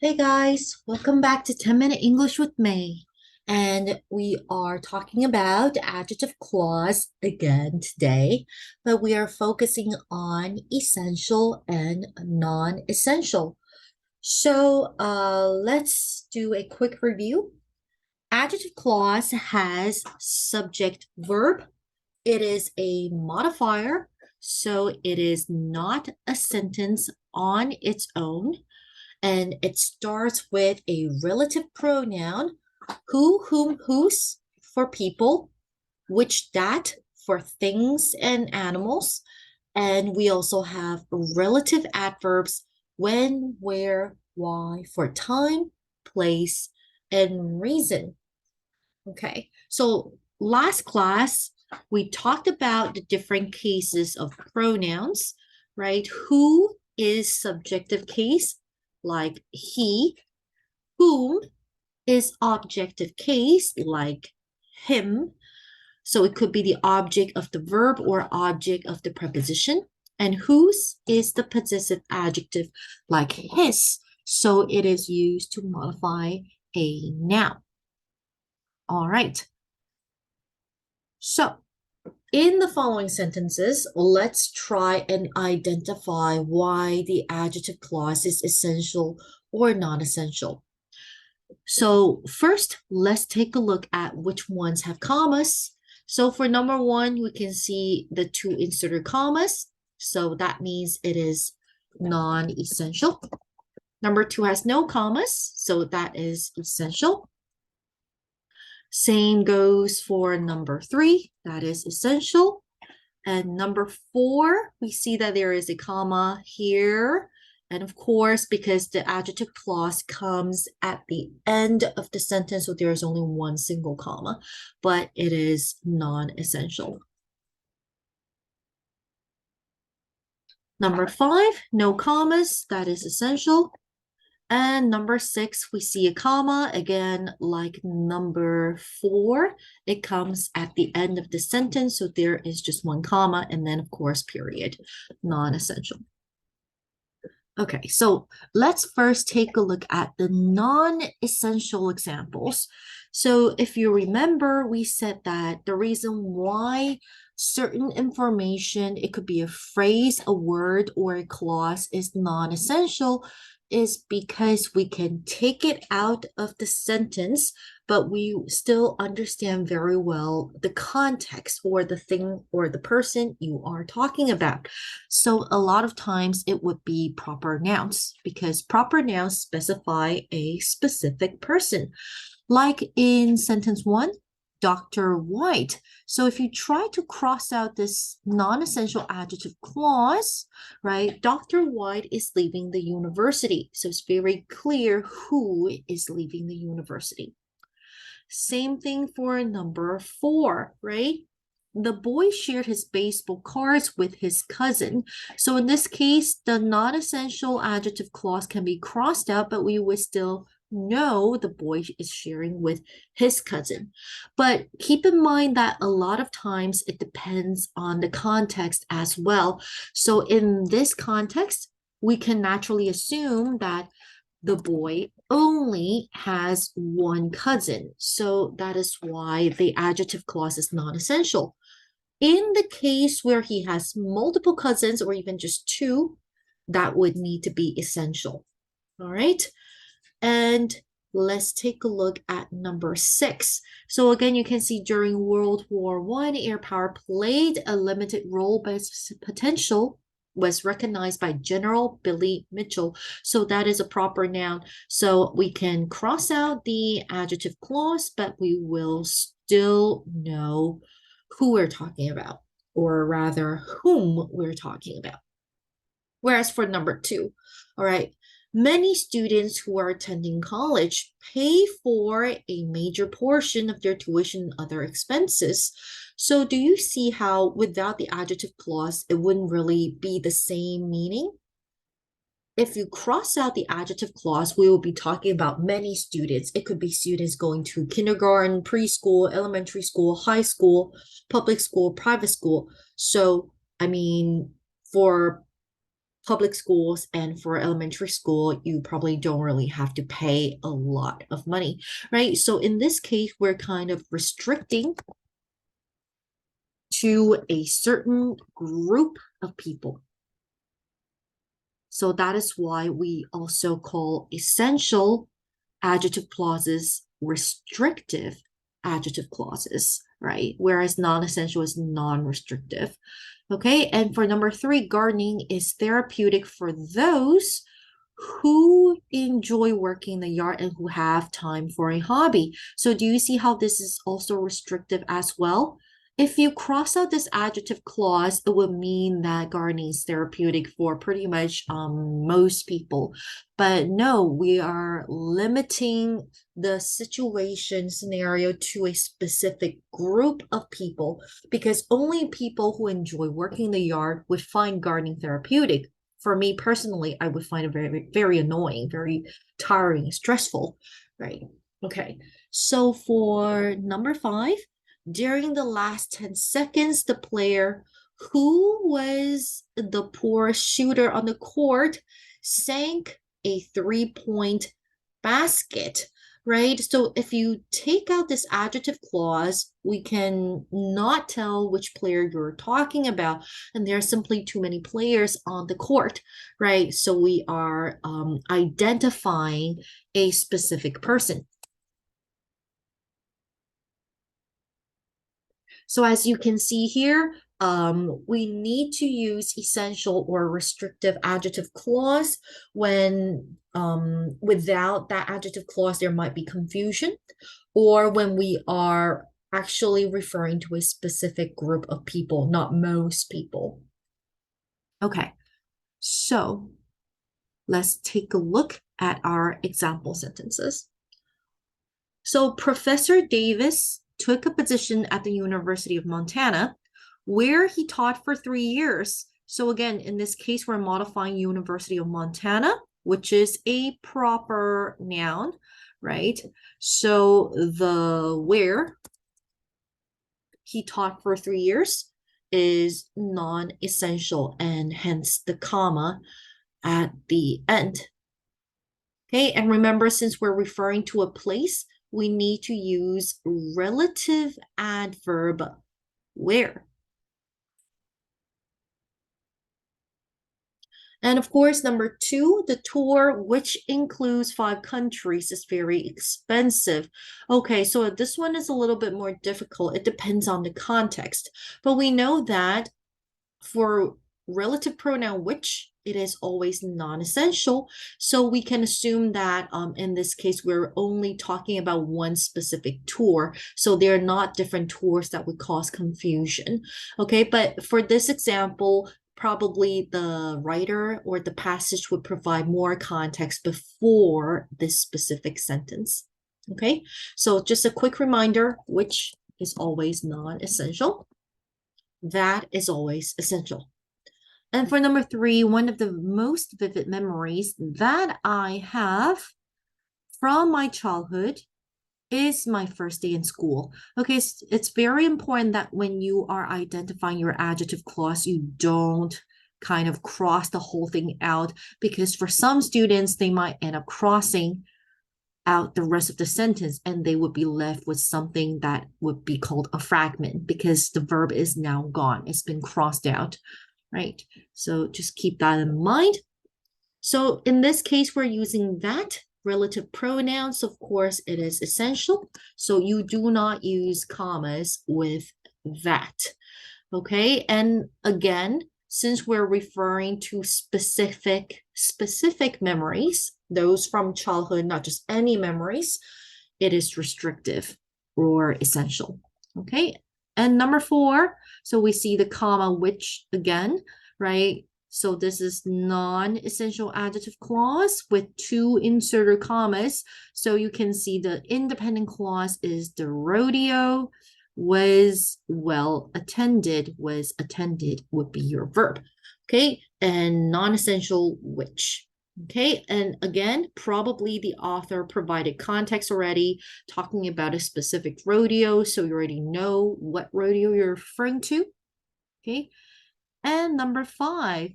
Hey guys, welcome back to 10-Minute English with May. And we are talking about adjective clause again today, but we are focusing on essential and non-essential. So let's do a quick review. Adjective clause has subject verb. It is a modifier, so it is not a sentence on its own, and it starts with a relative pronoun: who, whom, whose for people, which, that for things and animals. And we also have relative adverbs: when, where, why for time, place, and reason. Okay, so last class we talked about the different cases of pronouns, right? Who is subjective case, like he. Whom is objective case, like him. So it could be the object of the verb or object of the preposition. And whose is the possessive adjective, like his. So it is used to modify a noun. All right. So in the following sentences, let's try and identify why the adjective clause is essential or non-essential. So first, let's take a look at which ones have commas. So for number one, we can see the two inserted commas. So that means it is non-essential. Number two has no commas, so that is essential. Same goes for number three, that is essential. And number four, we see that there is a comma here. And of course, because the adjective clause comes at the end of the sentence, so there is only one single comma, but it is non-essential. Number five, no commas, that is essential. And number six, we see a comma. Again, like number four, it comes at the end of the sentence. So there is just one comma and then, of course, period, non-essential. Okay, so let's first take a look at the non-essential examples. So if you remember, we said that the reason why certain information, it could be a phrase, a word, or a clause, is non-essential is because we can take it out of the sentence, but we still understand very well the context or the thing or the person you are talking about. So a lot of times it would be proper nouns because proper nouns specify a specific person. Like in sentence one, Dr. White. So if you try to cross out this non-essential adjective clause, right, Dr. White is leaving the university. So it's very clear who is leaving the university. Same thing for number four, right? The boy shared his baseball cards with his cousin. So in this case, the non-essential adjective clause can be crossed out, but we would still know the boy is sharing with his cousin. But keep in mind that a lot of times it depends on the context as well. So in this context, we can naturally assume that the boy only has one cousin. So that is why the adjective clause is non-essential. In the case where he has multiple cousins or even just two, that would need to be essential. All right. And let's take a look at number six. So again, you can see during World War I, air power played a limited role, but its potential was recognized by General Billy Mitchell. So that is a proper noun. So we can cross out the adjective clause, but we will still know who we're talking about, or rather whom we're talking about. Whereas for number two, all right, many students who are attending college pay for a major portion of their tuition and other expenses. So do you see how without the adjective clause, it wouldn't really be the same meaning? If you cross out the adjective clause, we will be talking about many students. It could be students going to kindergarten, preschool, elementary school, high school, public school, private school. So, I mean, for public schools and for elementary school, you probably don't really have to pay a lot of money, right? So in this case, we're kind of restricting to a certain group of people. So that is why we also call essential adjective clauses restrictive adjective clauses, right? Whereas non-essential is non-restrictive. Okay, and for number 3, gardening is therapeutic for those who enjoy working in the yard and who have time for a hobby. So do you see how this is also restrictive as well? If you cross out this adjective clause, it would mean that gardening is therapeutic for pretty much most people. But no, we are limiting the situation scenario to a specific group of people because only people who enjoy working in the yard would find gardening therapeutic. For me personally, I would find it very, very annoying, very tiring, stressful, right? Okay, so for number 5, during the last 10 seconds, the player who was the poor shooter on the court sank a 3-point basket, right? So if you take out this adjective clause, we can not tell which player you're talking about, and there are simply too many players on the court, right? So we are identifying a specific person. So as you can see here, we need to use essential or restrictive adjective clause when without that adjective clause, there might be confusion, or when we are actually referring to a specific group of people, not most people. Okay, so let's take a look at our example sentences. So Professor Davis took a position at the University of Montana, where he taught for 3 years. So again, in this case, we're modifying University of Montana, which is a proper noun, right? So the where he taught for 3 years is non-essential, and hence the comma at the end. Okay, and remember, since we're referring to a place, we need to use relative adverb where. And of course, number 2, the tour, which includes 5 countries, is very expensive. Okay, so this one is a little bit more difficult. It depends on the context. But we know that for relative pronoun which, it is always non-essential. So we can assume that in this case, we're only talking about one specific tour. So they're not different tours that would cause confusion. Okay, but for this example, probably the writer or the passage would provide more context before this specific sentence. Okay, so just a quick reminder, which is always non-essential. That is always essential. And for number 3, one of the most vivid memories that I have from my childhood is my first day in school. Okay, it's very important that when you are identifying your adjective clause, you don't kind of cross the whole thing out, because for some students, they might end up crossing out the rest of the sentence and they would be left with something that would be called a fragment because the verb is now gone. It's been crossed out, right? So just keep that in mind. So in this case, we're using that relative pronouns. Of course, it is essential. So you do not use commas with that. Okay, and again, since we're referring to specific memories, those from childhood, not just any memories, it is restrictive or essential. Okay, and number 4, so we see the comma which again, right? So this is non-essential adjective clause with 2 inserted commas. So you can see the independent clause is the rodeo was well attended. Was attended would be your verb. Okay, and non-essential which. Okay, and again, probably the author provided context already, talking about a specific rodeo, so you already know what rodeo you're referring to. Okay, and number 5,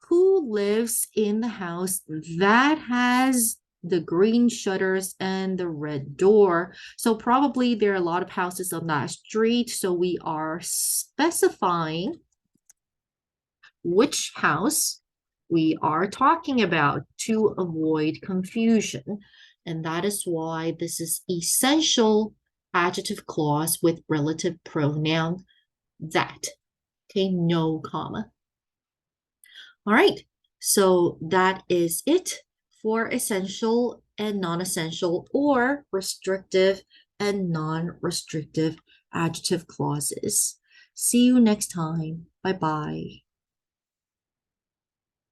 Who lives in the house that has the green shutters and the red door? So probably there are a lot of houses on that street. So we are specifying which house we are talking about to avoid confusion. And that is why this is essential adjective clause with relative pronoun that. Okay, no comma. All right, so that is it for essential and non-essential or restrictive and non-restrictive adjective clauses. See you next time. Bye-bye.